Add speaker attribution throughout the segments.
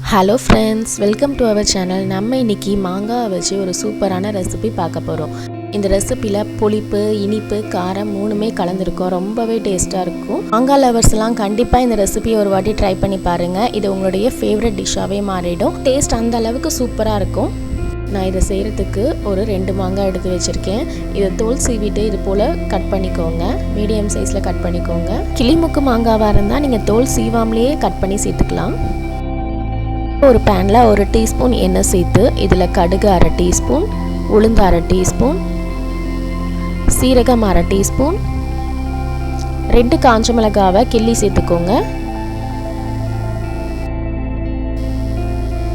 Speaker 1: Hello friends, welcome to our channel. நம்ம இன்றைக்கி மாங்காய் வச்சு ஒரு சூப்பரான ரெசிபி பார்க்க போகிறோம். இந்த ரெசிப்பியில் புளிப்பு, இனிப்பு, காரம் மூணுமே கலந்துருக்கும். ரொம்பவே டேஸ்ட்டாக இருக்கும். மாங்காய் லவர்ஸ்லாம் கண்டிப்பாக இந்த ரெசிபியை ஒரு வாட்டி ட்ரை பண்ணி பாருங்கள். இது உங்களுடைய ஃபேவரட் டிஷ்ஷாகவே மாறிடும். டேஸ்ட் அந்த அளவுக்கு சூப்பராக இருக்கும். நான் இதை செய்கிறதுக்கு ஒரு 2 மாங்காய் எடுத்து வச்சுருக்கேன். இதை தோல் சீவிட்டு இது போல் கட் பண்ணிக்கோங்க. மீடியம் சைஸில் கட் பண்ணிக்கோங்க. கிளிமுக்கு மாங்காவாக இருந்தால் நீங்கள் தோல் சீவாமலேயே கட் பண்ணி சேர்த்துக்கலாம். ஒரு பேனில் 1 டீஸ்பூன் எண்ணெய் சேர்த்து இதில் கடுகு 1/2 டீஸ்பூன், உளுந்து 1/2 டீஸ்பூன், சீரகம் 1/2 டீஸ்பூன், 2 காஞ்ச மிளகாவை கிள்ளி சேர்த்துக்கோங்க.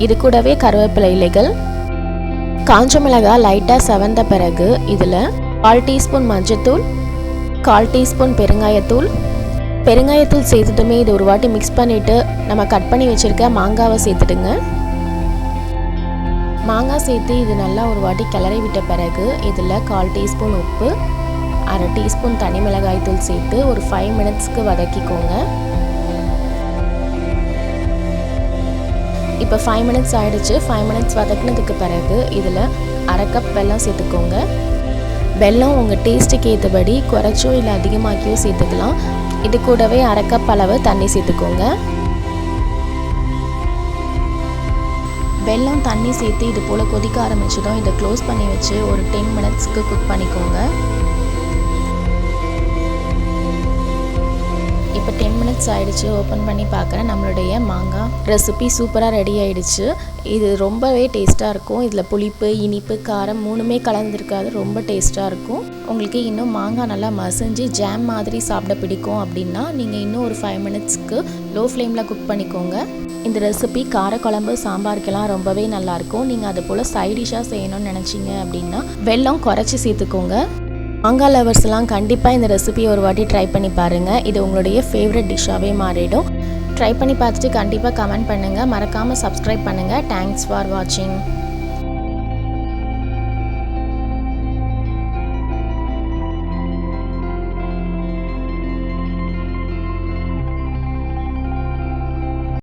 Speaker 1: இது கூடவே கருவேப்பிலை இலைகள். காஞ்ச மிளகாய் லைட்டாக செவந்த பிறகு இதில் 1/4 டீஸ்பூன் மஞ்சத்தூள், 1/4 டீஸ்பூன் பெருங்காயத்தூள். பெருங்காயத்தூள் சேர்த்துட்டுமே இது ஒரு வாட்டி மிக்ஸ் பண்ணிவிட்டு நம்ம கட் பண்ணி வச்சுருக்க மாங்காவை சேர்த்துடுங்க. மாங்காய் சேர்த்து இது நல்லா ஒரு வாட்டி கிளறி விட்ட பிறகு இதில் 1/4 டீஸ்பூன் உப்பு, 1/2 டீஸ்பூன் தனி மிளகாய் தூள் சேர்த்து ஒரு 5 மினிட்ஸ்க்கு வதக்கிக்கோங்க. இப்போ 5 மினிட்ஸ் ஆகிடுச்சு. 5 மினிட்ஸ் வதக்கினதுக்கு பிறகு இதில் 1/2 கப் வெல்லம் சேர்த்துக்கோங்க. வெல்லம் உங்கள் டேஸ்ட்டுக்கு ஏற்றபடி குறைச்சோ இல்லை அதிகமாக்கியோ சேர்த்துக்கலாம். இது கூடவே 1/2 கப் அளவு தண்ணி சேர்த்துக்கோங்க. வெல்லம் தண்ணி சேர்த்து இது போல் கொதிக்க ஆரம்பிச்சதும் இதை க்ளோஸ் பண்ணி வச்சு ஒரு 10 மினிட்ஸ்க்கு குக் பண்ணிக்கோங்க. இப்போ 10 மினிட்ஸ் ஆகிடுச்சு. ஓப்பன் பண்ணி பார்க்குறேன். நம்மளுடைய மாங்காய் ரெசிபி சூப்பராக ரெடி ஆகிடுச்சு. இது ரொம்பவே டேஸ்ட்டாக இருக்கும். இதில் புளிப்பு, இனிப்பு, காரம் மூணுமே கலந்துருக்காது. ரொம்ப டேஸ்ட்டாக இருக்கும். உங்களுக்கு இன்னும் மாங்காய் நல்லா மசிஞ்சு ஜாம் மாதிரி சாப்பிட பிடிக்கும் அப்படின்னா நீங்கள் இன்னும் ஒரு 5 மினிட்ஸ்க்கு லோ ஃப்ளேமில் குக் பண்ணிக்கோங்க. இந்த ரெசிபி காரக்குழம்பு, சாம்பாருக்கெல்லாம் ரொம்பவே நல்லாயிருக்கும். நீங்கள் அது போல் சைட் டிஷ்ஷாக செய்யணும்னு நினச்சிங்க அப்படின்னா வெல்லம் குறைச்சி சேர்த்துக்கோங்க. மாங்காய் லவர்ஸ்லாம் கண்டிப்பாக இந்த ரெசிபியை ஒரு வாட்டி ட்ரை பண்ணி பாருங்கள். இது உங்களுடைய ஃபேவரட் டிஷ்ஷாகவே மாறிடும். ட்ரை பண்ணி பார்த்துட்டு கண்டிப்பாக கமெண்ட் பண்ணுங்கள். மறக்காமல் சப்ஸ்கிரைப் பண்ணுங்கள். தேங்க்ஸ் ஃபார் வாட்சிங்.